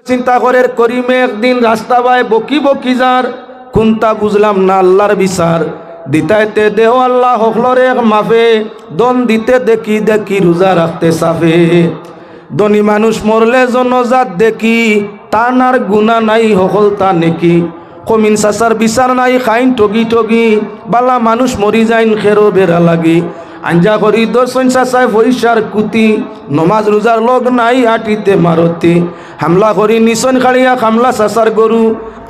চিন্তা করে করিমে একদিন রাস্তা বায় বকি বকি যার কোনটা বুঝলাম না আল্লাহর বিচার দিতাইতে দেও আল্লাহ হকলরে মাফে দন দিতে দেখি দেখি রোজা রাখতে সাফে ধনী মানুষ মরলে জনজাত দেখি তানার গুণা নাই হকল তা নেকি কমিন সাসার বিচার নাই খাইন ঠগি ঠগি বালা মানুষ মরি যাইন খেরো বেড়া লাগি আঞ্জা করি দর্শন চাচাই পয়সার কুতি নমাজ রোজার লগ নাই আটিতে মারতি হামলা করি নিশন খাড়িয়া খামলা চাচার গরু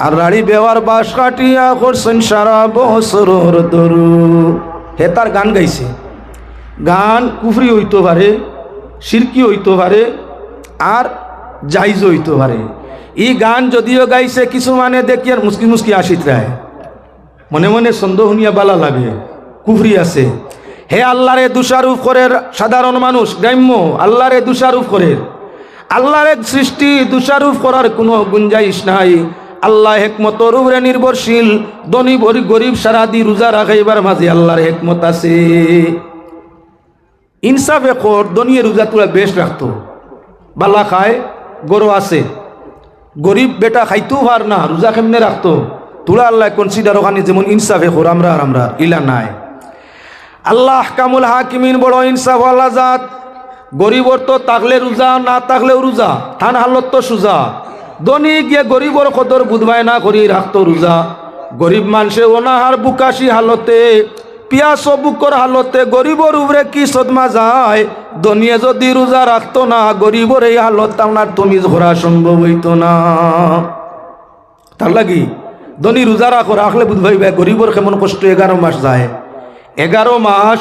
আর রাড়ি বেওয়ার বাস কাটিয়া করছেন সারা বছর দরু। হে তার গান গাইছে, গান কুফরি হইতে পারে, শিরকি হইতে পারে, আর জাইজ হইতে পারে। এই গান যদিও গাইছে কিছু মানে দেখি আর মুসকি মুসকি আসিত রায় মনে মনে সন্দেহ শুনিয়া বালা লাগে, কুফরি আছে। হে আল্লাহরে দোষারোপ করে সাধারণ মানুষ গ্রাম্য, আল্লাহরে দোষারোপ করে, আল্লাহর সৃষ্টি দোষারোপ করার কোনো গুঞ্জাইশ নাই। আল্লাহ হেকমতর উপরে নির্ভরশীল, ধনী গরিব সারা দি রোজা রাখাইবার মাঝে আল্লাহর হেকমত আছে। ইনসাফে কর, ধনী রোজা তোরা বেশ রাখতো, বালা খায়, গরু আছে, গরিব বেটা খাইতেও পার না, রোজা কেমনে রাখতো তোরা আল্লাহ কনসিডার ওখানে যেমন ইনসাফে কর আমরা ইলা নাই। আল্লাহ কামুল হাকিমিন বড় ইনসাফ আল্লাহ জাত। গরিবর তো থাকলে রোজা, না থাকলেও রোজা, থান হালত তো সুজা। ধনী গিয়ে গরিবর কদর বুধবায় না করি রাখতো রোজা। গরিব মানুষে অনাহার বুকাশি হালতে, পিয়াস বুকর হালতে গরিবর উপরে কি সদমা যায়। ধনিয়ে যদি রোজা রাখতো না, গরিবর এই হালত আপনার তমিজ করা সম্ভব হইতো না। তার লাগি ধনী রোজা রাখলে বুধবাই গরিবর কেমন কষ্ট 11 মাস যায়। 11 মাস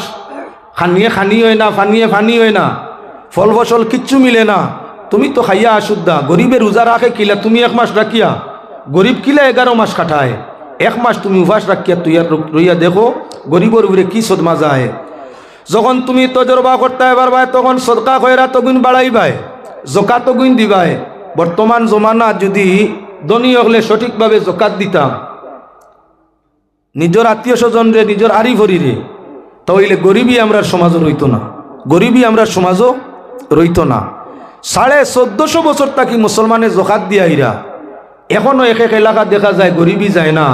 খানিয়ে খানি হয় না, ফানিয়ে ফানি হয় না, ফল ফসল কিচ্ছু মিলে না। তুমি তো খাইয়া আসুদ্দা, গরিবে রোজা রাখে কিলা তুমি 1 মাস রাখিয়া, গরিব কিলা 11 মাস কাটায়। 1 মাস তুমি উপাস রাখিয়া তুই রইয়া দেখো গরিবর উপরে কি সদমা যায়। যখন তুমি তজরবা করতে পারবাই তখন সদকা খয়রা তগুন বাড়াইবাই, জকাত তগুন দিবাই। বর্তমান জমানা যদি ধনী হলে সঠিকভাবে জকাত দিতাম, নিজের আত্মীয় স্বজনরে নিজের আরি ভরিরে, তাহলে গরিবই আমরা সমাজও রইত না, গরিবই আমরা সমাজও রইত না। 1450 বছর থাকি মুসলমানের জকাত দিয়া ইরা, এখনো এক এক এলাকা দেখা যায় গরিবই যায় না।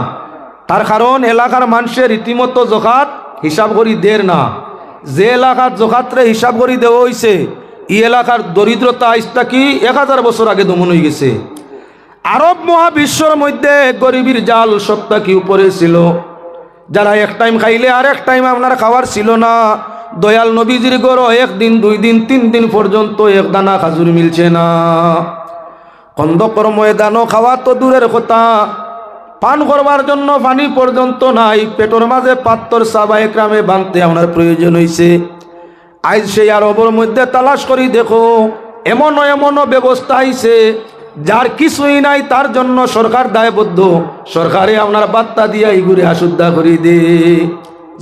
তার কারণ এলাকার মানুষের রীতিমতো জকাত হিসাব করি দের না। যে এলাকার জকাতরে হিসাব করি দেওয়া হয়েছে, এই এলাকার দরিদ্রতা আজ থাকি 1000 বছর আগে দমন হয়ে গেছে। আরব মহাবিশ্বর মধ্যে গরিবীর জাল সত্তা কি উপরে ছিল, যারা এক টাইম খাইলে আর এক টাইম আপনার খাওয়ার ছিল না। দয়াল নবীজির গড় 1 দিন 2 দিন 3 দিন পর্যন্ত এক দানা খাজুর মিলছে না। খন্দকর ময়দানও খাওয়া তো দূরের কথা, পান করবার জন্য পানি পর্যন্ত নাই। পেটের মাঝে পাত্তর সাবায়ে গ্রামে বাঁধতে আপনার প্রয়োজন হয়েছে। আজ সেই আরবের মধ্যে তালাশ করি দেখো, এমনও ব্যবস্থা আইছে যার কিছুই নাই, তার জন্য সরকার দায়বদ্ধ। সরকারে আপনার বার্তা দিয়া ইগুরে আশুদ্ধা করি দে।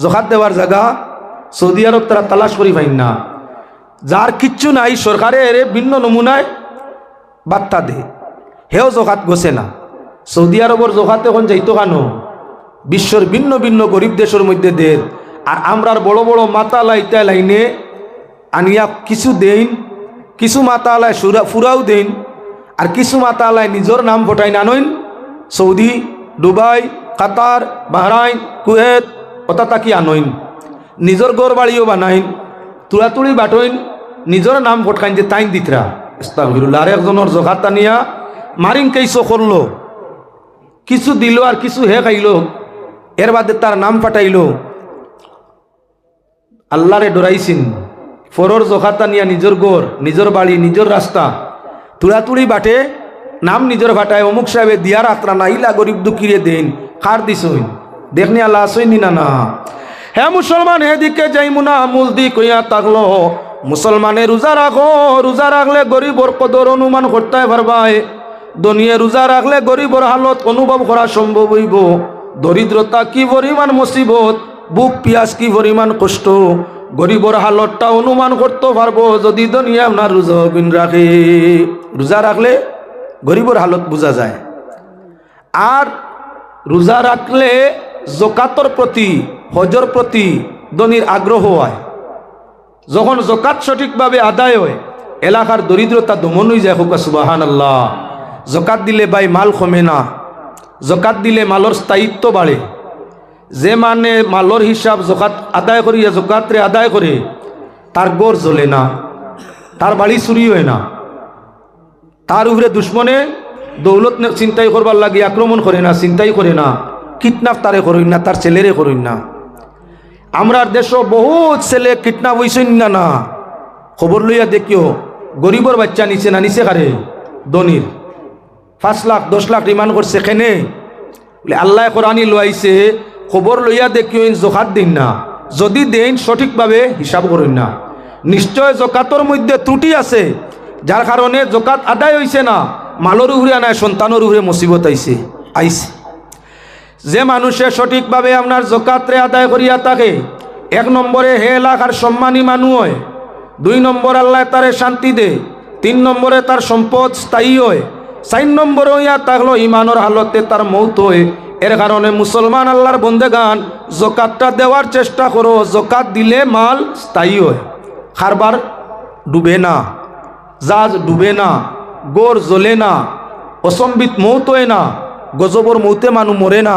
জকাত দেওয়ার জায়গা সৌদি আরব তারা তালাশ করি পাই না। যার কিচ্ছু নাই সরকারের ভিন্ন নমুনায় বার্তা দে, হেও জকাত গোছে না। সৌদি আরবের জকাত এখন যাইতো কেন, বিশ্বর ভিন্ন ভিন্ন গরিব দেশের মধ্যে দের। আর আমরার বড় বড় মাতালা ইটা লাইনে আনিয়া কিছু দেন, কিছু মাতালায় ফুরাও দেন, আর কিছু মাতালায় নিজের নাম ফোটাই নানইন। সৌদি, দুবাই, কাতার, বাহরাইন, কুয়েত ওটা তাকি আনইন, নিজের গড় বাড়িও বানাইন, তুড়াতুড়ি বাটইন, নিজের নাম ফটকাইন যে তাইন দিতরা। আস্তাগফিরুল্লাহ। আর একজনের জকাত আনিয়া মারিং কেইসো করলো, কিছু দিল আর কিছু হে খাইল, এর বাদে তার নাম ফাটাইল। আল্লাহরে ডরাইছিন, ফরর জকাত আনিয়া নিজের গড়, নিজের বাড়ি, নিজের রাস্তা তুড়াতুড়ি বাটে, নাম নিজের ফাটায়। অমুক সাহেবে দিয়ার আত্রা না, ইলা গরিব দুঃখীরে দেন, কার দিছইন দেখনি আল্লাহ আসইনি না না। হ্যাঁ মুসলমান, এদিকে যাইমু না মূল দিক হইয়া থাকলো। মুসলমানে রোজা রাখো, রোজা রাখলে গরিবর কদর অনুমান করতে পারবাই। দুনিয়া রোজা রাখলে গরিবর হালত অনুভব করা সম্ভব হইব। দরিদ্রতা কি পরিমাণ মুসিবত, বুক পিয়াস কি পরিমাণ কষ্ট, গরিবর হালতটা অনুমান করতে পারবো যদি দুনিয়া আপনার রোজা বিন রাখে। রোজা রাখলে গরিবর হালত বোঝা যায়। আর রোজা রাখলে জকাতর প্রতি, হজর প্রতি ধনীর আগ্রহ হয়। যখন জকাত সঠিকভাবে আদায় হয়, এলাকার দরিদ্রতা দমন হয়ে যায়। হোক সুবহানাল্লাহ। জকাত দিলে ভাই মাল কমে না, জকাত দিলে মালর স্থায়িত্ব বাড়ে। যে মানে মালর হিসাব জকাত আদায় করিয়া জকাতরে আদায় করে তার গড় জ্বলে না, তার বাড়ি চুরি হয় না, তার উপরে দুশ্মনে দৌলত চিন্তাই করবার লাগে আক্রমণ করে না, চিন্তাই করে না, কিডন্যাপ তারে করইন না, তার ছেলেরে করইন না। আমরার দেশ বহুত ছেলে কিডন্যাপ হইছেন না, না খবর লইয়া দেখিও গরিবর বাচ্চা নিচে না নিচে কারে ধনির 5 লাখ 10 লাখ রিমান্ড করছে কেনে আল্লাহ কোরআনি লইছে খবর লইয়া দেখিও জকাত দিন না, যদি দেন সঠিকভাবে হিসাব করেন না। নিশ্চয় জকাতর মধ্যে ত্রুটি আছে, যার কারণে জকাত আদায় হইছে না, মালর উপরে আনায় সন্তানের উপরে মুসিবত আইছে। যে মানুষে সঠিকভাবে আপনার জকাতরে আদায় করিয়া থাকে, 1 নম্বরে হে এলাকার সম্মানী মানুষ হয়, 2 নম্বর আল্লাহ তারে শান্তি দে, 3 নম্বরে তার সম্পদ স্থায়ী হয়, 4 নম্বরে হইয়া থাকলো ইমানের হালতে তার মৌত হয়। এর কারণে মুসলমান আল্লাহর বন্দেগান জকাতটা দেওয়ার চেষ্টা করো, জকাত দিলে মাল স্থায়ী হয়, খারবার ডুবে না, জাজ ডুবে না, গোর জ্বলে না, অসম্বিত মৌত হয় না, গজবর মৌতে মানুষ মরে না।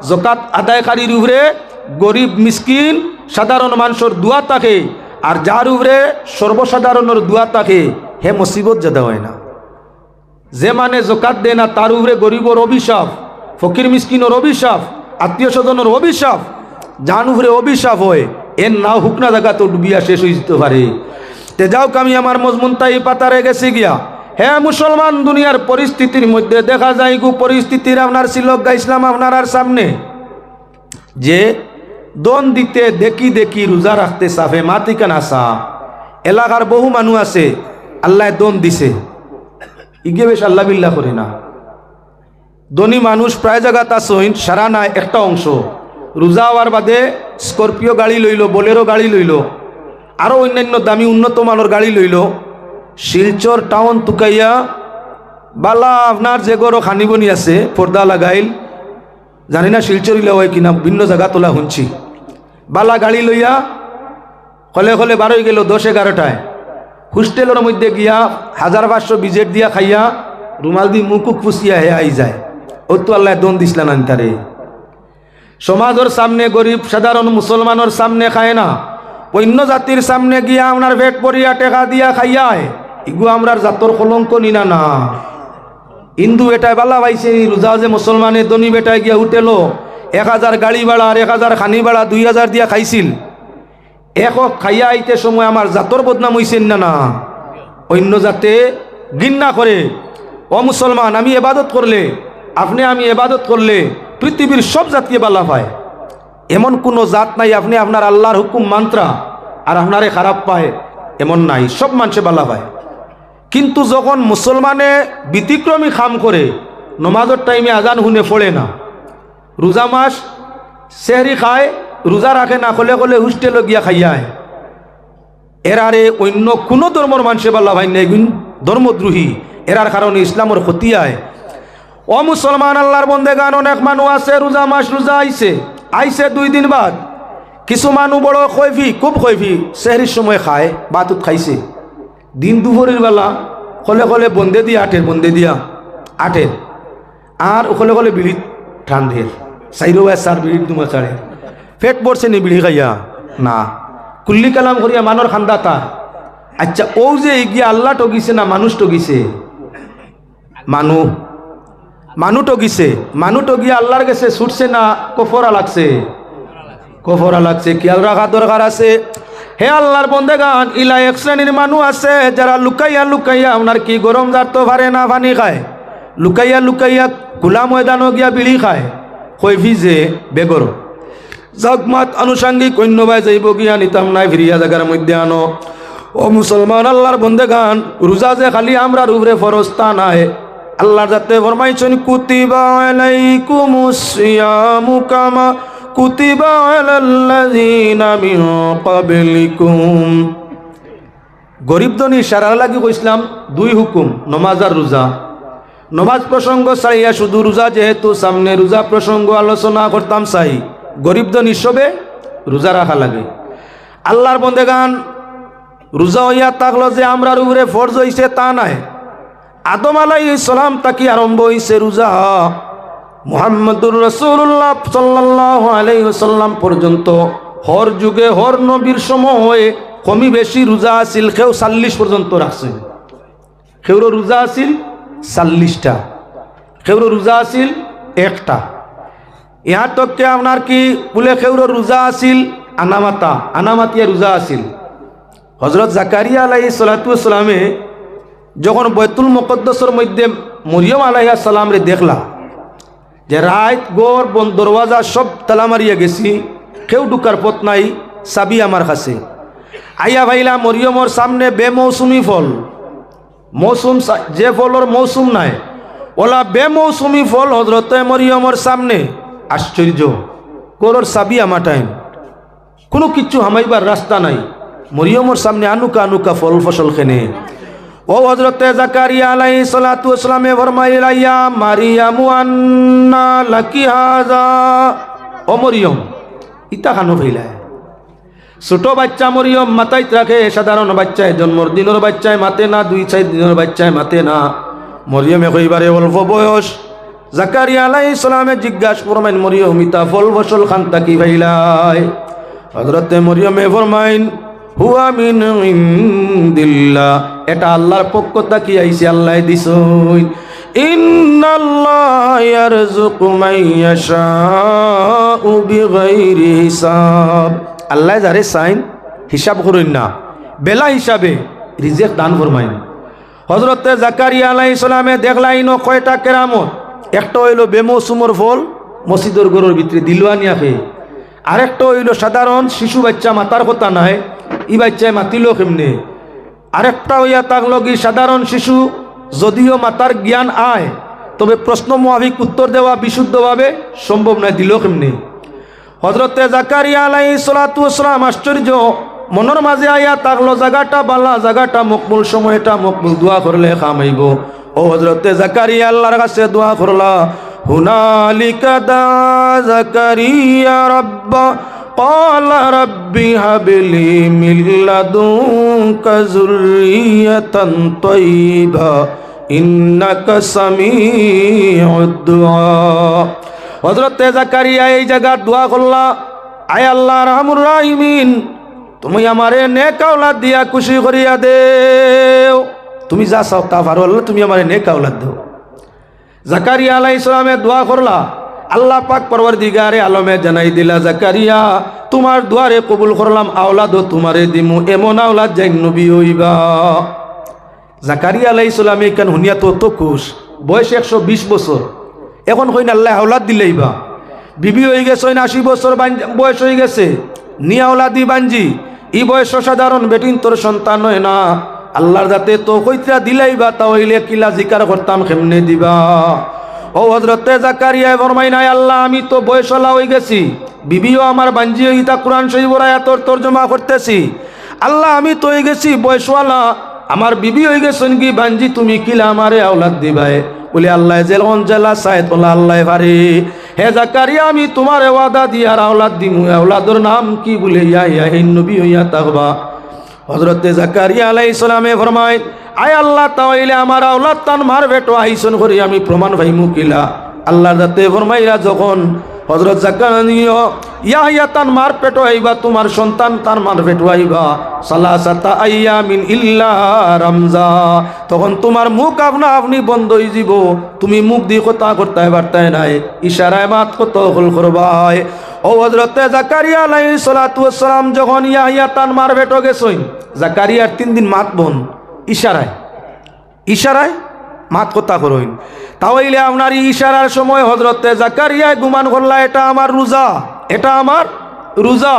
জকাত আদায়কারীর উপরে গরিব মিসকিন সাধারণ মানুষের দোয়া থাকে, আর যার উপরে সর্বসাধারণের দোয়া থাকে হে মুসিবত জাদা হয় না। যে মানে জকাত দেয় না তার উপরে গরিবর অভিশাপ, ফকির মিসকিনের অভিশাপ, আত্মীয় স্বজনের অভিশাপ, যান উপরে অভিশাপ হয়, এর নাও হুকনা জায়গা তো ডুবিয়া শেষ হয়ে যেতে পারে। তে যাও আমি আমার মজমুনটা এই পাতারে গেছি গিয়া। হ্যাঁ মুসলমান দুনিয়ার পরিস্থিতির মধ্যে দেখা যায় গু পরিস্থিতির আপনার ছিল গাইছিলাম আপনার সামনে যে দন দিতে দেখি দেখি রোজা রাখতে সাফে মাতিকান আসা এলাকার বহু মানুষ আছে আল্লাহ দন দিছে, ইগে বেশ আল্লাহ বিল্লাহ করে না। ধনী মানুষ প্রায় জায়গাত আসইন, সারা নাই একটা অংশ রোজা হওয়ার বাদে স্করপিও গাড়ি লইল, বোলেরো গাড়ি লইল, আরও অন্যান্য দামি উন্নত মানের গাড়ি লইল, শিলচর টাউন তুকাইয়া বালা আপনার যে গরো খানিবনি আছে পর্দা লাগাইল, জানি না শিলচর ইলা হয় কিনা, ভিন্ন জায়গা তোলা শুনছি, বালা গাড়ি লইয়া কলে কলে বারোই গেল 10-11টায় হোস্টেলের মধ্যে গিয়া 1500 বিজেট দিয়া খাইয়া রুমাল দি মুকুক ফুসিয়া হে আই যায়। ও তো আল্লাহ দন দিসলা না তারে। সমাজের সামনে গরিব সাধারণ মুসলমানের সামনে খায় না, অন্য জাতির সামনে গিয়া আপনার ভেট পরিয়া টেকা দিয়া খাইয়ায়, ইগু আমরার জাতর কলঙ্ক নিনা না। হিন্দু বেটায় বালা পাইছে রোজা যে মুসলমানের ধনী বেটায় গিয়া উঠেলো 1000 গাড়ি ভাড়া আর 1000 খানি ভাড়া 2000 দিয়া খাইছিল, একক খাইয়া আইতে সময় আমার জাতর বদনাম হইছেন না, না অন্য জাতে ঘৃণা করে। ও মুসলমান, আমি এবাদত করলে আপনি, আমি এবাদত করলে পৃথিবীর সব জাতিকে বালা পায়, এমন কোনো জাত নাই আপনি আপনার আল্লাহর হুকুম মান্ত্রা আর আপনারে খারাপ পায় এমন নাই, সব মানুষে বালা পায়। কিন্তু যখন মুসলমানে ব্যতিক্রমী খাম করে, নমাজের টাইমে আজান শুনে পড়ে না, রোজা মাস সেহরি খায়, রোজা রাখে না, কলে কলে হোস্টেলে গিয়া খাইয়ায়, এরারে অন্য কোনো ধর্মর মানুষে বালা ভাই নেই, ধর্মদ্রোহী, এরার কারণে ইসলামের ক্ষতি হয়। ও মুসলমান আল্লাহর বন্দেগান, অনেক মানুষ আছে রোজা মাস রোজা আইছে 2 দিন বাদ, কিছু মানুষ বড় খৈফি, খুব খৈফি, সেহরির সময় খায়, বাতুত খাইছে, দিন দুপুরের বেলা কলে কলে বন্দে দিয়া আটের আর ওখলে কলে বিড়ি ঠান্ডের 4 বিড়ির দুমা চাড়ে ফেট পড়ছে নি বিড়ি খাইয়া না, কুল্লি কালাম করিয়া মানর খান্দা তার। আচ্ছা ও যে গিয়া আল্লাহ টগিছে না মানুষ টগিছে? মানুষ টগিছে। মানুষ টগিয়া আল্লাহর কাছে ছুটছে না কফরা লাগছে? কফরা লাগছে। খেয়াল রাখা দরকার আছে। হে আল্লাহর বন্দেগান, ইলা এক শ্রেণীর মানুষ আছে যারা লুকাইয়া লুকাইয়া আপনার কি গরম যার তো পারে না পানি খায়, লুকাইয়া লুকাইয়া খোলা ময়দানও গিয়া বিড়ি খায়, কইফি যে বেগর জাগমাত আনুষাঙ্গিক অন্য ভাই যাইব গিয়া নিতাম নাই ফিরিয়া জায়গার মধ্যে আনো। ও মুসলমান আল্লাহর বন্দেগান, রোজা যে খালি আমরার উপরে ফরস্তা নাই, আল্লাহ যাতে ফরমাইছেন কুতিবা আলাইকুমুস সিয়ামু কামা কুতিবা আলাল্লাযিনা মিন ক্বাবলিকুম। গরিব ধনী সারার লাগি কইসলাম 2 হুকুম, নমাজ আর রোজা। নমাজ প্রসঙ্গ ছাড়িয়া শুধু রোজা, যেহেতু সামনে রোজা প্রসঙ্গ আলোচনা করতাম চাই, গরিব ধনী সবে রোজা রাখা লাগে। আল্লাহর বন্দেগান, রোজা হইয়া থাকলো যে আমরার উপরে ফরজ হইছে তা নাই, আদম আলাইহিস সালাম তাকি আরম্ভ হইছে রোজা, মুহাম্মদুর রাসূলুল্লাহ সাল্লাল্লাহু আলাইহি ওয়াসাল্লাম পর্যন্ত হর যুগে হর নবীর সময় কমি বেশি রোজা আছিল। কেউ 40 পর্যন্ত রাখছে, কেউ রোজা আছিল 40টা, কেউ রোজা আছিল 1টা। ইহা তককে আপনার কি বলে কেউ রোজা আছিল আনামাতিয়া রোজা আছিল। হযরত জাকারিয়া আলাইহিস সালাতু ওয়াস সালামে যখন বাইতুল মুকদ্দাসের মধ্যে মরিয়ম আলাইহিস সালাম রে দেখলা যে রাত গড় বন দরওয়াজা সব তালা মারিয়া গেছি, কেউ ঢুকার পথ নাই, চাবি আমার কাছে। আইয়া ভাইলা মরিয়মর সামনে বেমৌসুমি ফল, মৌসুম যে ফলর মৌসুম নাই, ওলা বেমৌসুমি ফল হযরত মরিয়মর সামনে। আশ্চর্য, গড়র চাবি আমার টাইম, কোনো কিচ্ছু হামাইবার রাস্তা নাই, মরিয়মর সামনে আনুকা আনুকা ফল ফসল খেনে। ও হযরত জাকারিয়া আলাইহিস সালাতু ওয়াস সালামে ফরমাইলা, ইয়া মারিয়ামু আন্না লাকি হাযা, ও মরিয়ম ইতা খানো ফেলায়। ছোট বাচ্চা মরিয়ম মাথায় রাখে, সাধারণ বাচ্চায় জন্মর দিনের বাচ্চায় মাতে না, 2-4 দিনের বাচ্চায় মাতে না। মরিয়মে কইবারে অল্প বয়স। জাকারিয়া আলাইহিস সালামে জিজ্ঞাসা ফরমাইন, মরিয়ম ইতা ফল ফসল খান তাকি ভাইলাই? হযরত মরিয়মে ফরমাইন, হুয়া মিন ইনদিল্লাহ, এটা আল্লাহর পক্ষ থেকে আইছে, আল্লাহ দিছই। ইন্নাল্লাহ ইয়ারযুকু মান ইয়াশাউ বিগাইরি হিসাব, আল্লাহ যারে চাইন হিসাব করেন না, বেলা হিসাবে রিজিক দান ফরমাইন। হযরত জাকারিয়া আলাইহিস সালামে দেখলাইন কয়টা কেরামত। একটা হইল বেমৌসুমর ফল মসজিদের ঘরের ভিতরে দিলওয়ানিয়া খেয়ে, আরেকটা হইল সাধারণ শিশু বাচ্চা মাতার কথা নাই, ই বাচ্চায় মাতিল কেমনে। আরেকটা হইয়া থাকলো কি সাধারণ শিশু যদিও মাতার জ্ঞান আয়, তবে প্রশ্ন মোয়াফিক উত্তর দেওয়া বিশুদ্ধভাবে সম্ভব নয়, দিল কেমনে। হযরতে জাকারিয়া আলাইহিস সালাতু ওয়াস সালাম আশ্চর্য, মনের মাঝে আইয়া থাকলো জায়গাটা বালা, জায়গাটা মকবুল, সময়টা মকবুল, দোয়া করলে খামাইব। ও হযরতে জাকারিয়া আল্লাহর কাছে দোয়া করলা, হুনালিকা দা জাকারিয়া রাব্বা ক্বালা রাব্বি হাবলি মিন লাদুনকা যুররিয়াতান তাইয়্যিবা ইন্নাকা সামিউদ দুআ। হযরত জাকারিয়া এই জায়গার দোয়া করলা, আয় আল্লাহ রাহমুর রাহিমিন, তুমি আমারে নেক আওলাদ দিয়া খুশি করিয়া দেও, তুমি যা চাও তা পারো আল্লাহ, তুমি আমারে নেক আওলাদ দাও। জাকারিয়া আলাইহিস সালামে দোয়া করলা, আল্লাহ পাক পরওয়ারদিগারে আলমে জানাই দিলা, জাকারিয়া তোমার দোয়ারে কবুল করলাম, আওলাদও তোমারে দিমু, এমন আওলাদ যাই নবী হইবা। জাকারিয়া আলাইহিস সালামে কেন হুনিয়া তো খুশ, বয়স 120 বছর, এখন কইন আল্লাহ আওলাদ দিলেইবা। বিবি হয়ে গেছে 80 বছর বয়স হয়ে গেছে, নিয়া আওলাদি বাঞ্জি, ই বয়স সাধারণ বেটিন তোর সন্তান হয় না, আল্লাহর যাতে তো কইতরা দিলাইবা, তা হইলে কিলা জিকার করতাম কেমনে দিবা। ও হযরতে জাকারিয়া ফরমাই, নাই আল্লাহ আমি তো বয়সওয়ালা হয়ে গেছি, বিবিও আমার বাঞ্জি ইতা কোরআন শরীফের আয়াতের তরজমা করতেছি, আল্লাহ আমি তো হয়ে গেছি বয়সওয়ালা, আমার বিবি হয়ে গেছেন কি বাঞ্জি, তুমি কিলা আমারে আওলাদ দিবাই? বলে আল্লাহ জেলন জেলা সাইদ বলা আল্লাহ ভারি, হে জাকারিয়া আমি তোমার ওয়াদা দিয়ার আওলাদ দিমু, আওলাদর নাম কি? বলে ইয়া নবী হইয়া তাকবা। হযরতে জাকারিয়া আলাইহিস সালামে ফরমায়, আয় আল্লাহ তাইলে আমার আওলাদ তান মার বেটো আইসন করি আমি প্রমাণ পাইমু কিলা? আল্লাহ যাতে ফরমাইরা যখন হযরত জাকারিয়া ইয়াহইয়া তান মার পেটো আইবা, তোমার সন্তান তার মার পেটো আইবা, সালাসাতা আইয়ামিন ইল্লা রামজা, তখন তোমার মুখ আপনা আপনি বন্ধ হয়ে যাব, তুমি মুখ দিয়ে কথা করতে পারতাই নাই, ইশারায় মাত কত হল করবাই। ও হযরতে জাকারিয়া আলাইহিস সালাতু ওয়াস সালাম যখন ইয়াহইয়া তান মার বেটো গেছইন, জাকারিয়ার 3 দিন মাত বন, ইশারায় মাত কথা করইন। তাহলে আপনার ইশারার সময় হযরতে জাকারিয়া গুমান করলা, এটা আমার রোজা, এটা আমার রোজা।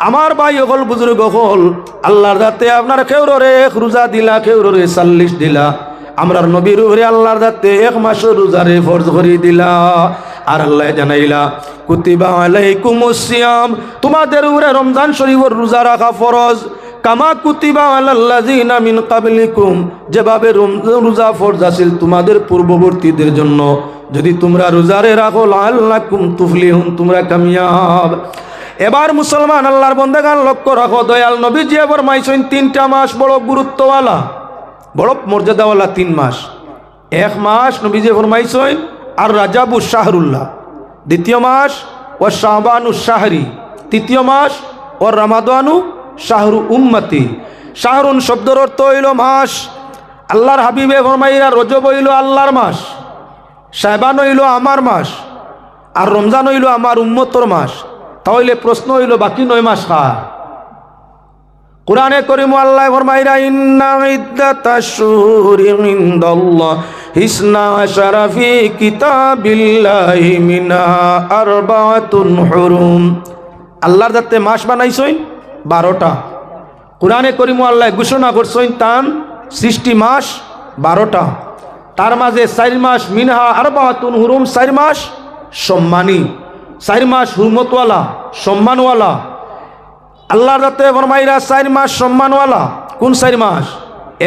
আমার ভাই হল বুজুর্গ হল, আল্লাহর দাতে আপনার কেউরে 1 রোজা দিলা, কেউরে 40 দিলা, আমরার নবীর উপরে আল্লাহর দাতে 1 মাসের রোজারে ফরজ করে দিলা। আর আল্লাহ জানাইলা, কুতিবা আলাইকুমুস সিয়াম, তোমাদের উপরে রমজান শরীফের রোজা রাখা ফরজ, কামা কুতিবা আলাল্লাযিনা মিন ক্বাবলিকুম, যেভাবে রোজা ফরজ আছিল তোমাদের পূর্ববর্তীদের জন্য, যদি তোমরা রোজারে রাখো লাআল্লাকুম তুফলিহুন, তোমরা কামিয়াব। এবার মুসলমান আল্লাহর বন্দেগান লক্ষ্য রাখো, দয়াল নবী যে ফরমাইছেন 3টা মাস বড় গুরুত্বওয়ালা, বড় মর্যাদাওয়ালা 3 মাস। এক মাস নবীজি ফরমাইছেন আর রাজাবু শাহরুল্লাহ, দ্বিতীয় মাস ও শাহবানু শাহরি, তৃতীয় মাস ও রামাদানু শাহরু উম্মতি। শাহরুন শব্দের অর্থ হইল মাস। আল্লাহর হাবিবে ফরমাইরা রজব হইল আল্লাহর মাস, শাহবান হইল আমার মাস, আর রমজান হইল আমার উম্মতর মাস। তাহলে প্রশ্ন হইল বাকি 9 মাস কার? কুরআনে কারীম আল্লাহ ফরমাইরা ইন্না ইদ্দাতাশ শুহুরি ইনদাল্লাহি ইসনা আশারা ফি কিতাবিল্লাহি মিনহা আরবাআতুন হুরুম। আল্লাহর যাতে মাস বানাইছেন 12টা। কুরআনে কারীম আল্লাহ ঘোষণা করছেন তান সৃষ্টি মাস 12টা, তার মাঝে 4 মাস মিনহা আরবাআতুন হুরুম, 4 মাস সম্মানী, 4 মাস হুরমতওয়ালা, সম্মানওয়ালা। আল্লাহর রাতে ফরমাইরা 4 মাস সম্মানওয়ালা। কোন 4 মাস?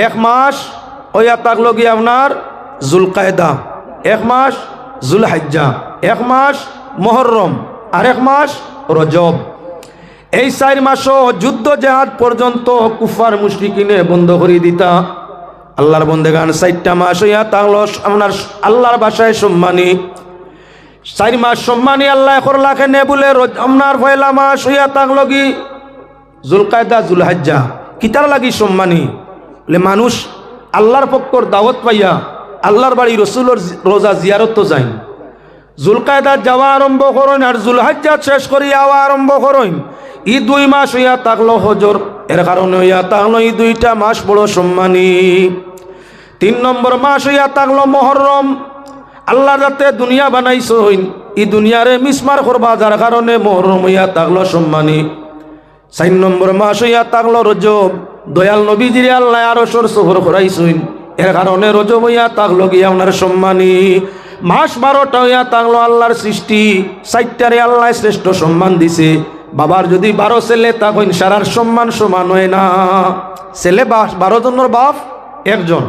1 মাস ওয়া তাকলগি আপনার জুলকায়দা, 1 মাস জুলহিজ্জা, 1 মাস মুহররম, আর 1 মাস রজব। এই 4 মাসও যুদ্ধ জেহাদ পর্যন্ত কুফার মুশরিকিনে বন্ধ করে দিতা। আল্লাহর বন্দেগান 4টা মাস হইয়া তাহলো আপনার আল্লাহর ভাষায় সম্মানী। 4 মাস সম্মানী আল্লাহ করলাকে নে বলে আপনার পয়লা মাস হইয়া তাকলগি জুলকায়দা জুলহিজ্জা। কিতার লাগি সম্মানী? বলে মানুষ আল্লাহর পক্ষর দাওয়াত পাইয়া আল্লাহর বাড়ি রসুলের রোজা জিয়ারত তো যাই। জুলকায়দা যাওয়া আরম্ভ করেন আর জুলহিজ্জা শেষ করি আওয়া আরম্ভ করেন। 2 মাস হইয়া তাকলো হজর, এর কারণে হইয়া তাকলো 2টা মাস বড় সম্মানী। 3 নম্বর মাস হইয়া তাকলো মুহররম। আল্লাহ যাতে দুনিয়া বানাইছেন, এই দুনিয়ারে মিসমার করবা, যার কারণে মুহররম হইয়া তাকলো সম্মানী। 4 নম্বর মাস হইয়া তাকলো রজব। দয়াল নবীজির আল্লাহ আরশের সফর করাইছেন, এর কারণে রজব হইয়া তাকলো গিয়া ওনার সম্মানী। মাস 12টা হইয়া তাকলো আল্লাহর সৃষ্টি, 4টারে আল্লাহ শ্রেষ্ঠ সম্মান দিছে। বাবার যদি 12 ছেলে তখন সারার সম্মান সমান হয় না। ছেলে 12 জনের বাপ একজন,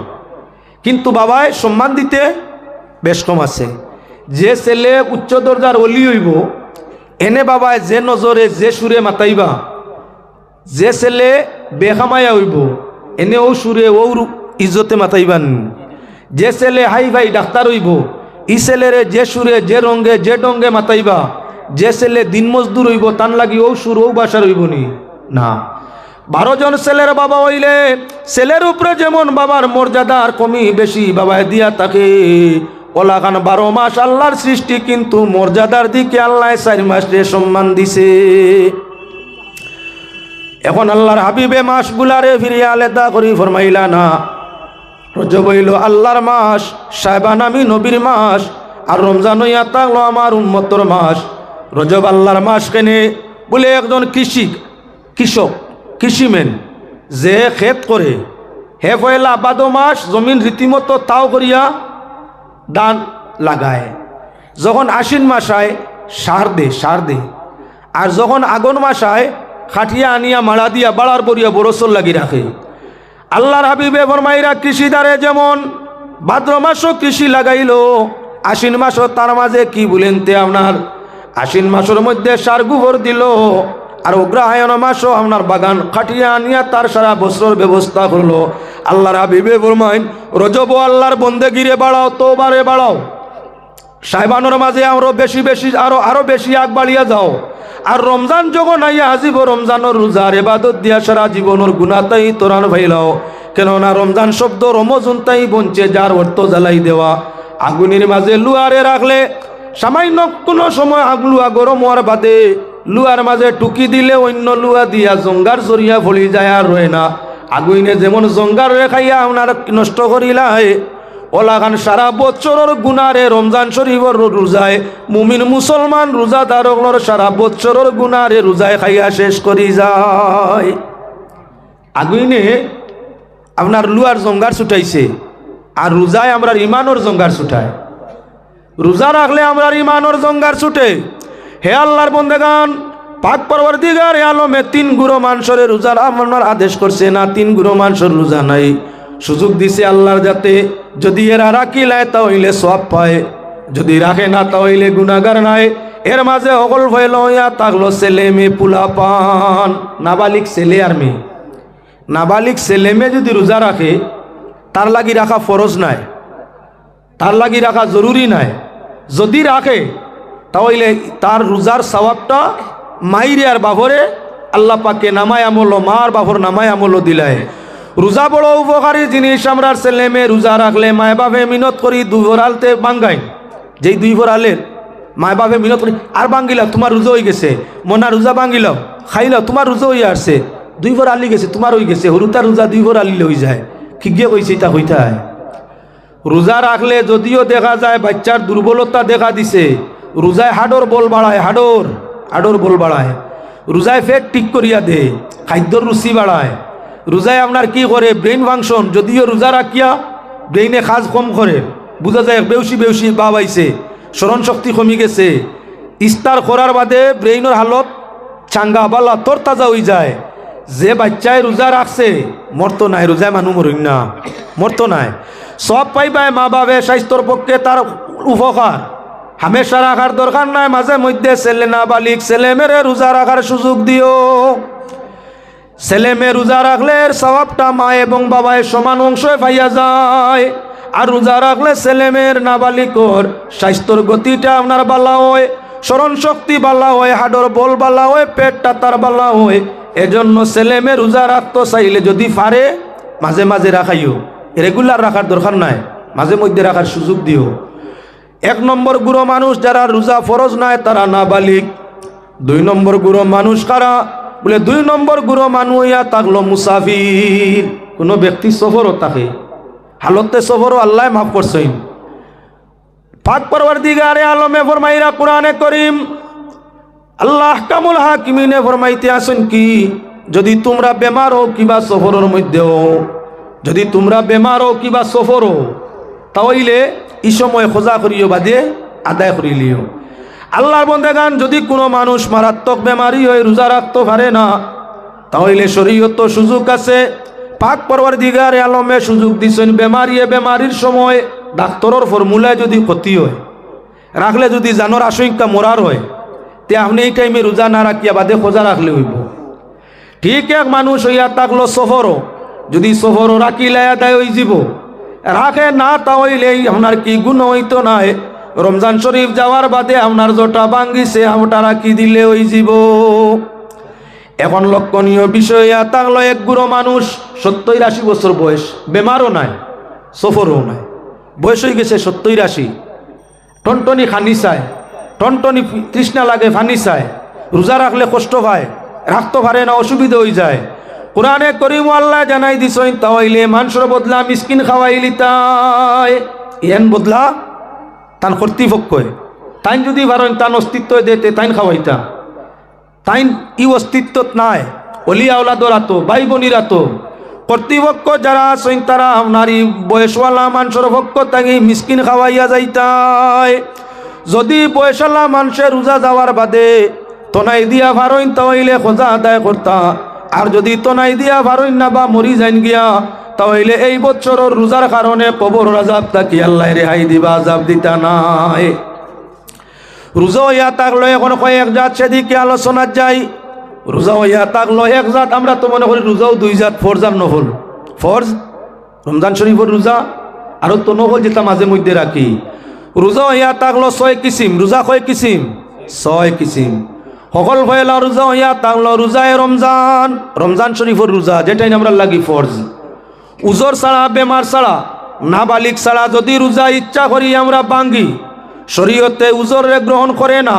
কিন্তু বাবায় সম্মান দিতে বেশ কম আছে। যে ছেলে উচ্চ দরজার অলি হইব, এনে বাবায় যে নজরে যে সুরে মাতাইবা, যে ছেলে বেখামায়া হইব এনে ও সুরে ও ইজ্জতে মাতাইবান। যে ছেলে হাই ভাই ডাক্তার হইব, ই ছেলেরে যে সুরে যে রঙ্গে যে ডঙ্গে মাতাইবা। যে ছেলে দিন মজদুর হইব তান লাগি ও সুর ও বাসার হইব নি না। 12 জন ছেলের বাবা হইলে ছেলের উপরে যেমন বাবার মর্যাদার কমি বেশি বাবায় দিয়া থাকে। ওলাখান 12 মাস আল্লাহর সৃষ্টি, কিন্তু মর্যাদার দিকে আল্লাহ 4 মাসে সম্মান দিছে। এখন আল্লাহর হাবিবে মাসগুলারে ফিরিয়া আলাদা করি ফরমাইলা না। রজব হইল আল্লাহর মাস, শাবান আমি নবীর মাস, আর রমজান হইয়া তাকলো আমার উম্মতর মাস। রজব আল্লাহর মাস কেনে বলে একজন কৃষক কৃষিম্যান যে ক্ষেত করে, হে পয়লা 12 মাস জমিন রীতিমতো তাও করিয়া ধান লাগায়। যখন আশ্বিন মাস আয় সার দে, আর যখন আগুন মাস আয় খাটিয়া আনিয়া মাড়া দিয়া বাড়ার পরিয়া বরসল লাগি রাখে। আল্লাহর হাবিবে ফরমাইরা কৃষিদারে যেমন ভাদ্র মাসও কৃষি লাগাইল, আশ্বিন মাসও তার মাঝে কি বলেন তে আপনার আশ্বিন মাসের মধ্যে সার গোবর দিল, আর অগ্রহায়ণ মাসও আপনার বাগান খাটিয়া আনিয়া তার সারা বছর ব্যবস্থা করলো। আল্লাহর হাবিবে ফরমাইন রজব আল্লাহর বন্দেগিরে বাড়াও, তোবারে বাড়াও। শাবানের মাঝে আরো বেশি আগ বাড়িয়া যাও। আর রমজান যখন আইয়া হাজিব, রমজানের রোজার ইবাদত দিয়া সারা জীবনের গুনাহতাই তোরান ভাইলাও। কেননা রমজান শব্দ রমজান তাই বঞ্চে, যার অর্থ জ্বালাই দেওয়া। আগুনের মাঝে লুয়ারে রাখলে সামান্য কোনো সময় লুয়া গরম হওয়ার বাদে লুয়ার মাঝে টুকি দিলে অন্য লুয়া দিয়া জঙ্গার জরিয়া ফলি যায় আর রয়ে না। আগুনে যেমন জঙ্গার রেখাইয়া আপনার নষ্ট করিলাই, ওলাখান সারা বছরের গুনারে রমজান শরীফর রোজায় মুমিন মুসলমান রোজাদারগুলোর সারা বছরের গুনারে রোজায় খাইয়া শেষ করি যায়। আগুনে আপনার লুয়ার জঙ্গার ছুটাইছে, আর রোজায় আমরা ইমানোর জঙ্গার ছুটায়। রোজা রাখলে আমরা ইমানোর জঙ্গার ছুটে। হে আল্লাহর বন্দেগান, পাক পরওয়ারদিগার আলমে 3 গুরো মানুষের রোজার আপনার আদেশ করছে না, 3 গুরো মানুষের রোজা নাই। সুযোগ দিছে আল্লাহর যাতে যদি এরা রাখিলায় তাহলে সব পায়, যদি রাখে না তাহলে গুনাহগার নাই। এর মাঝে অকল ভয় লইয়া থাকলো ছেলে মেয়ে পুলা পান, নাবালিক ছেলে আর মেয়ে। নাবালিক ছেলে মেয়ে যদি রোজা রাখে তার লাগি রাখা ফরজ নাই, তার লাগি রাখা জরুরি নাই। যদি রাখে তাহলে তার রোজার সওয়াবটা মাইরে আর বাবরে আল্লাহ পাকে নামায় আমল, মার বাবর নামায় আমল দিলায়। রোজা বড় উপকারী জিনিস। আমরা ছেলে মেয়ে রোজা রাখলে মায় বাপে মিনত করি দুই ভরালতে বাঙ্গাই, যেই দুই ভরালের মায় বাপে মিনত করি আর বাঙ্গিলাম তোমার রোজা হয়ে গেছে, মনা রোজা বাঙ্গিলাম খাইলাম তোমার রোজা হয়ে আসছে, দুই ভর আলি গেছে তোমার হয়ে গেছে, হরুতার রোজা দুই ভর আলিলে হয়ে যায়। কি গিয়ে কইছে এটা হইতে হয়। রোজা রাখলে যদিও দেখা যায় বাচ্চার দুর্বলতা দেখা দিছে, রোজায় হাডর বল বাড়ায়, হাডর বল বাড়ায়। রোজায় ফেট ঠিক করিয়া দে, খাদ্যর রুচি বাড়ায়। রোজায় আপনার কি করে ব্রেইন ফাংশন, যদিও রোজা রাখিয়া ব্রেইনে কাজ কম করে, বোঝা যায় বেউসি বেউসি ভাব আইছে, স্মরণ শক্তি কমি গেছে। ইস্তার করার বাদে ব্রেইনের হালত চাঙ্গা বালা তোর তাজা হয়ে যায়। যে বাচ্চায় রোজা রাখছে মরতো নাই, রোজায় মানুষ মরিন না, মরতো নাই। সব পাইবাই মা বাবে স্বাস্থ্যর পক্ষে তার উপকার। হামেশা রাখার দরকার নাই, মাঝে মধ্যে ছেলে না বালিক ছেলে মেরে রোজা রাখার সুযোগ দিও। ছেলে মেয়ে রোজা রাখলে সওয়াবটা মা এবং বাবায় সমান অংশে পাইয়া যায়। আর রোজা রাখলে ছেলে মেয়ের নাবালিকর স্বাস্থ্যর গতিটা আপনার বালা হয়, স্মরণ শক্তি বালা হয়, হাড়র বল বালা হয়, পেটটা তার বালা হয়। এজন্য ছেলে মেয়ে রোজা রাখতে চাইলে যদি পারে মাঝে মাঝে রাখাইও, রেগুলার রাখার দরকার নাই, মাঝে মধ্যে রাখার সুযোগ দিও। 1 নম্বর গুরু মানুষ যারা রোজা ফরজ নাই তারা নাবালিক। 2 নম্বর গুরু মানুষ কারা বলে 2 নম্বর গুরু মানুষ ইয়া থাকলো মুসাফির। কোনো ব্যক্তি সফরও থাকে, হালতে সফরও আল্লাহ মাফ করছেন। পাক পরওয়ারদিগারে আলমে ফরমাইরা কোরআনে করিম আল্লাহ কামুল হাকিমিনে ফরমাইতে আসেন কি, যদি তোমরা বেমার হও কিবা সফরের মধ্যে হও, যদি তোমরা বেমার হও কিবা সফর হও, তাহলে এই সময় খোঁজা করিও বাদে আদায় করিলিও। আল্লাহর বন্দেগান যদি কোনো মানুষ মারাত্মক বেমারি হয়ে রোজা রাখতে পারে না, তাহলে শরীয়ত সুযোগ আছে। পাক পরওয়ারদিগারে আলমে সুযোগ দিছেন বেমারির সময় ডাক্তারের ফর্মুলায় যদি ক্ষতি হয়, রাখলে যদি জানোর আশঙ্কা মরার হয়, তে আপনি এই টাইমে রোজা না রাখিয়া বাদে খোঁজা রাখলে হইব। ঠিক এক মানুষ হইয়া থাকলো সফরও, যদি সফরও রাখিলে আদায় হয়ে যাব, রাখে না তাহলে আপনার কি গুণ হইতো নাই। রমজান শরীফ যাওয়ার বাদে আপনার জোটা ভাঙ্গিছে, ওটা রাখি দিলে হয়ে যাব। এখন লক্ষণীয় বিষয় থাকলো এক গুরু মানুষ 70-80 বছর বয়স, বেমারও নাই সফরও নাই, বয়স হয়ে গেছে 70-80, টনটনি খানি চায়, টনটনি তৃষ্ণা লাগে ফানি চায়, রোজা রাখলে কষ্ট পায়, রাখতে পারে না, অসুবিধা হয়ে যায়। কোরআনে করিম আল্লাহ জানাই দিছেন তাহলে মানুষের বদলা মিসকিন খাওয়াইলি তাই এন বদলা তান কর্তৃপক্ষই তাইন যদি পারেন তান অস্তিত্ব দিতে তাইন খাওয়াইতা, তাইন ই অস্তিত্বত নাই। অলিয়া আওলাদর আতো ভাই বোনির আতো কর্তৃপক্ষ যারা আছেন তারা আপনারই বয়সওয়ালা মানুষের পক্ষ তাকে মিসকিন খাওয়াইয়া যাইতাই। যদি বয়সওয়ালা মানুষের রোজা যাওয়ার বাদে তনাই দিয়া পারেন তাহলে খোঁজা আদায় করতা, আর যদি তনাই দিয়া পারেন না বা মরি যাইন গিয়া তাহলে এই বছরের রোজার কারণে কবর আযাব থাকি আল্লাহ রেহাই দিবা, আযাব দিতা নাই। রোজা হইয়া থাকলো এখন কয়েক জাত সেদিকে আলোচনা যাই। রোজা হইয়া থাকলো এক জাত, আমরা তো মনে করি রোজাও 2 জাত, ফরজ আর নফল। ফরজ রমজান শরীফের রোজা, আর তো নফল যেটা মাঝে মধ্যে রাখি। রোজা হইয়া থাকলো 6 কিসিম। রোজা কয় কিসিম? 6 কিসিম। সকল ভয়লা রোজা হইয়া থাকলো রোজায় রমজান, রমজান শরীফের রোজা যেটাই আমরা লাগি ফরজ। উজর ছাড়া, বেমার ছাড়া, নাবালিক ছাড়া যদি রোজা ইচ্ছা করি আমরা ভাঙ্গি, শরীয়তে উজরে গ্রহণ করে না,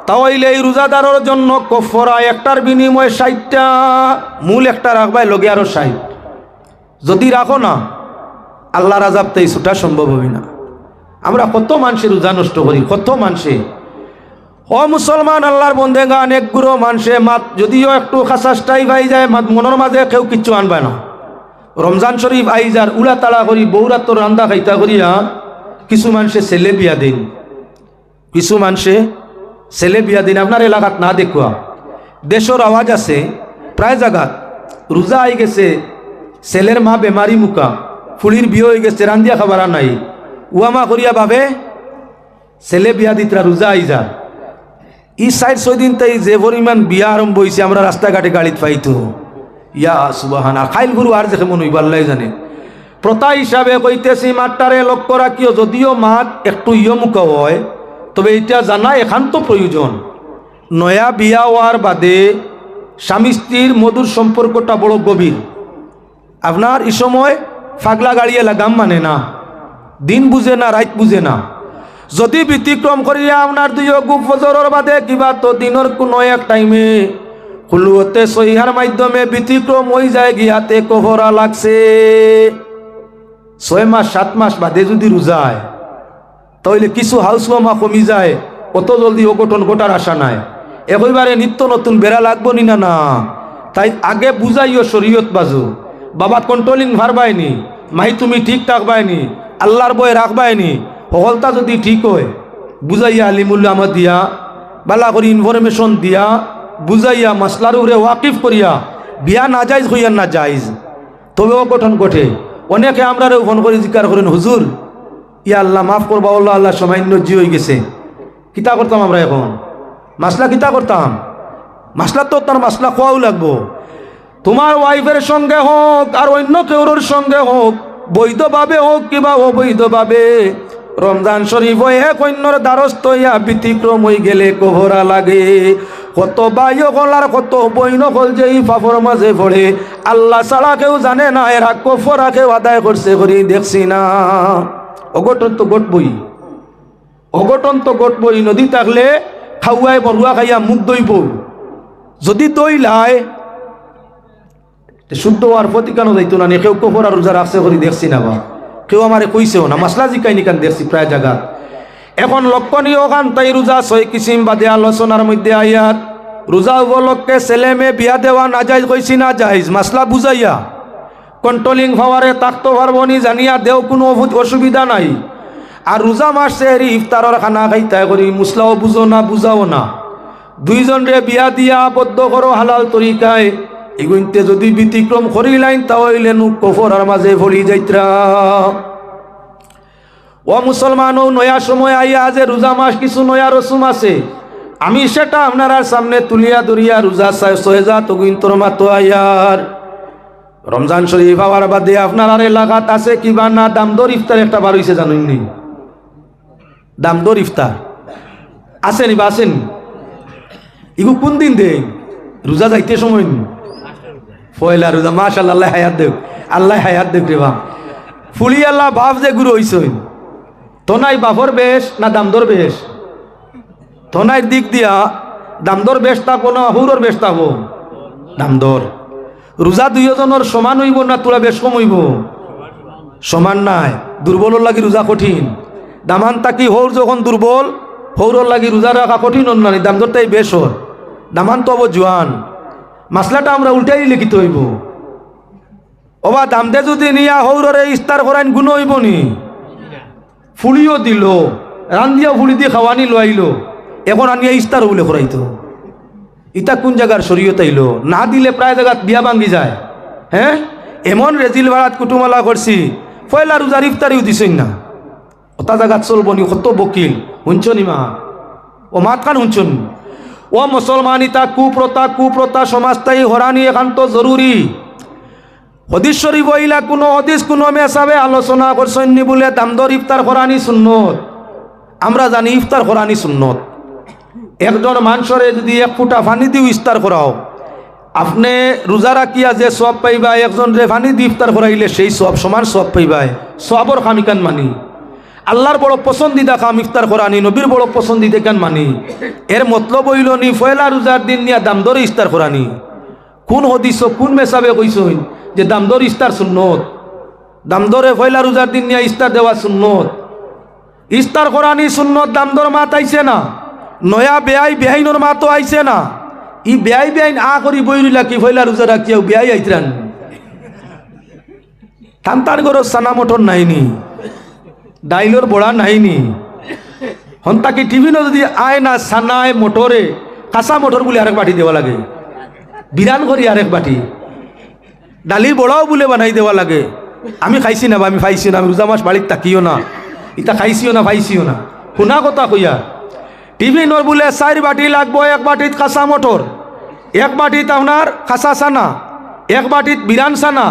তাহলে এই রোজাদারের জন্য কফরা একটার বিনিময়ে 60টা, মূল একটা রাখবাই লগে আরো 60। যদি রাখো না আল্লাহর আযাব তাই ছুটা সম্ভব হবে না। আমরা কত মানুষের রোজা নষ্ট করি, কত মানুষে। ও মুসলমান আল্লাহর বন্দেগান, এক গুরু মানুষে মাত যদিও একটু খাসাসটাই পাই যায়, মনের মাঝে কেউ কিচ্ছু আনবে না। রমজান শরীফ আইজার উড়া তাড়া করি বৌরাত রান্দা খাইতা করিয়া কিছু মানুষে ছেলে বিয়া দিন, কিছু মানুষে ছেলে বিয়া দিন। আপনার এলাকাত না দেখুয়া দেশের আওয়াজ আছে প্রায় জায়গাত, রোজা আই গেছে, ছেলের মা বেমারি মুখা, ফুলির বিয়ে হয়ে গেছে, রান্দিয়া খাবার নাই, উয়ামা করিয়া ভাবে ছেলে বিয়া দিতরা রোজা আই যা। ই 4-6 দিন তাই যে পরিমাণ বিয়া আরম্ভ হয়েছে আমরা রাস্তাঘাটে গাড়িত পাইতো, ইয়া সুবহান। আর খাইল গুরু আর দেখে মনে হইব আল্লাহ জানে। প্রথা হিসাবে কইতেছি মাঠটারে লক্ষ্য রাখিও, যদিও মাঠ একটু ইয়মুখ হয়, তবে এটা জানা একান্ত প্রয়োজন। নয়া বিয়া হওয়ার বাদে স্বামী স্ত্রীর মধুর সম্পর্কটা বড় গভীর। আপনার এই সময় ফাগলা গাড়িয়ে লাগাম মানে না, দিন বুঝে না, রাত বুঝে না। যদি ব্যতিক্রম করিয়া আপনার দুই গুপ ফজরের বাদে কিবা তো দিনের কোনো এক টাইমে হুলুতে সহিহার মাধ্যমে ব্যতিক্রম হয়ে যায়, গিয়াতে কোহরা লাগছে, 6 মাস 7 মাস বাদে যদি রোজায়, তাহলে কিছু হাউস মামা কমি যায়, অত জলদি অঘটন ঘটার আশা নাই। একইবারে নিত্য নতুন বেড়া লাগবো নি না? না, তাই আগে বুঝাইও শরীয়ত বাজু, বাবা কন্ট্রোলিং ভারবাইনি, মাই তুমি ঠিক থাকবাইনি, আল্লাহর বই রাখবাইনি, হলতা যদি ঠিক হয় বুঝাইয়া আলিমুল্লা আমার দিয়া বালা করি ইনফরমেশন দিয়া বুঝাইয়া মাসলার উপরে ওয়াকিফ করিয়া বিয়া না যাইজ হইয়া না যাইজ, তবে অঘটন ঘটে। অনেকে আমরাও ফোন করে জিজ্ঞাসা করেন, হুজুর ইয়া আল্লাহ মাফ করবা, আল্লাহ আল্লাহ সামান্য জি হয়ে গেছে, কিতা করতাম আমরা এখন? মাসলা কিতা করতাম? মাসলা তো তার মাসলা খোয়াও লাগবো। তোমার ওয়াইফের সঙ্গে হোক আর অন্য কেউর সঙ্গে হোক, বৈধভাবে হোক কিংবা অবৈধভাবে, রমজান শরীফ এক অন্যর দ্বারস্থ হইয়া ব্যতিক্রম হয়ে গেলে কোহরা লাগে। কত বাইও হল আর কত বইন হল যে এই ফাফর মাঝে পড়ে, আল্লাহ ছাড়া কেউ জানে না এরা কফরা কেউ আদায় করছে করি দেখছি না। অঘটন তো ঘটবই, অঘটন তো ঘটবই। নদী থাকলে খাওয়াই বরুয়া খাইয়া মুখ দইব, যদি দই লাই শুদ্ধ হওয়ার প্রতিকানো যাইতো না। কেউ কফরা রোজা রাখছে করি দেখছি না, বা কেউ আমারে কইছেও না, মাসলা জিকাই নিকান দেখছি প্রায় জায়গা। এখন লক্ষণীয় খান তাই রোজা 6 কিসিম বাদে আলোচনার মধ্যে আয়াত রোজা উপলক্ষে ছেলে মেয়ে বিয়া দেওয়া না যাইজ কইছি না যাইজ, মাসলা বুঝাইয়া কন্ট্রোলিং পাওয়ারে তাকতো পারবনি জানিয়া দেও, কোনো অসুবিধা নাই। আর রোজা মাসে ইফতারের খানা খাইতে করি মুসলাও বুঝো না বুঝাও না, দুইজন রে বিয়া দিয়া আবদ্ধ করো হালাল তরিকায়, এগুনতে যদি ব্যতিক্রম করিলাইন তাহলে কফরার মাঝে ভরি যাইত্রা। ও মুসলমানও নয়া সময় আইয়া যে রোজা মাস কিছু নয়া রসুম আছে, আমি সেটা আপনার সামনে তুলিয়া ধরিয়া রোজা 6,000 তগুন্তর মাতো আয়ার। রমজান শরীফ হওয়ার বাদে আপনার আর এলাকাত আছে কিবা না দামদর ইফতার একটা বার হইছে জানেননি? দামদর ইফতার আসেনি বা আসেন? ইগু কোন দিন দেন? রোজা যাইতে সময় নি, পয়লা রোজা। মাশাআল্লাহ, আল্লাহ হায়াত দেখ, আল্লাহ হায়াত দেখ রে বা ফুলি আল্লাহ বাপ যে গুরু হইছই তো নাই বাপর বেশ না দামদর বেশ? থনাইর দিক দিয়া দামদর বেশ থাকবো না হুরর বেশ থাকবো? দামদর। রোজা দুইজনের সমান হইব না তোরা বেশ কম হইব? সমান নাই, দুর্বলর লাগি রোজা কঠিন। দামান তাকি হৌর যখন দুর্বল, হৌরর লাগি রোজা রাখা কঠিন অন্যান্য, দামদরটাই বেশ হর, দামান তো অব জোয়ান। মাসলাটা আমরা উল্টাই লিখিত হইব। ওবা দামদে যদি নিয়া হৌররে ইস্তার করাইন গুণ হইব নি? ফুলিও দিল, রান্দিয়াও ফুলি দিয়ে খাওয়ানি লোয়াইল, এখন আনিয়া ইস্তার বলে করাইতো। ইটা কোন জায়গার শরীয়ত আইল? না দিলে প্রায় জায়গাত বিয়া ভাঙ্গি যায়। হ্যাঁ, এমন রেজিল ভাড়াত কুটুমালা করছি, পয়লা রোজার ইফতারিও দিছেন না। ওটা জায়গাত চলব নি? কত বকিল শুনছনি মা? ও মাত খান শুনছন? ও মুসলমান, ইতা কুপ্রথা সমাজটাই হরানি একান্ত জরুরি। হদিস শরীফ হইলা কোনো হদিস কোনো মেসাবে আলোচনা করছেন নি বলে দামদর ইফতার করানি সুন্নত? আমরা জানি ইফতার করানি সুন্নত। একজন মানুষরে যদি 1 ফুটা পানি দিও ইফতার করাও, আপনি রোজা রাখিয়া যে সব পাইবা, একজন রে পানি দিয়ে ইফতার করাইলে সেই সব সমান সব পাইবাই। সবর খামিকান মানি, আল্লাহর বড় পছন্দিদা কাম ইফতার করানি, নবীর বড় পছন্দিদা কান মানি। এর মতলব হইল নি পয়লা রোজার দিন নিয়া দামদরে ইফতার করানি। কোন হদিস কোন মেসাবে কইছেন যে দামদর ইফতার সুন্নত? দামদরে পয়লা রোজার দিন নিয়া ইফতার দেওয়া সুন্নত, ইফতার করানি সুন্নত। দামদর মাত আইছে না, নয়া বেআইনোর মা তো আইছে না। ই বেআইন আ করি বইরিলা কি পয়লা রোজা রাখিয়াও বেআই আইতরান। থানতার গর সানা মটর নাইনি, ডাইলর বড়া নাইনি, হন্তাকি টিফিনও যদি আয় না সানায় মোটরে, কাঁচা মোটর বলে আরেক বাটি দেওয়া লাগে, বিরান করি আরেক বাটি, ডালি বড়াও বলে বানাই দেওয়া লাগে। আমি খাইছি না বা আমি পাইছি না, আমি রোজা মাস বাড়ির তাকিও না, ইটা খাইছিও না পাইছিও না, শুনা কথা কইয়া। টিফিনর বলে 4 বাটি লাগবো, 1 বাটিত কাঁচা মটর, 1 বাটিত আপনার কাঁচা সানা, 1 বাটিত বিরান সানা,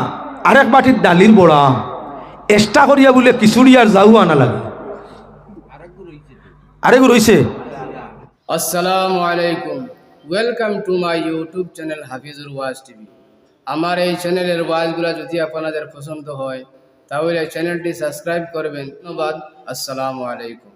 আর 1 বাটিত ডালির বড়া। এক্সট্রা করিয়া বলে খিচুড়ি আর যাও আনা লাগে। আরেকু রইছে। আসসালামু আলাইকুম, welcome to my YouTube channel Hafizur was TV. আমার এই চ্যানেলের ওয়াজগুলো যদি আপনাদের পছন্দ হয় তাহলে চ্যানেলটি সাবস্ক্রাইব করবেন। ধন্যবাদ। আসসালামু আলাইকুম।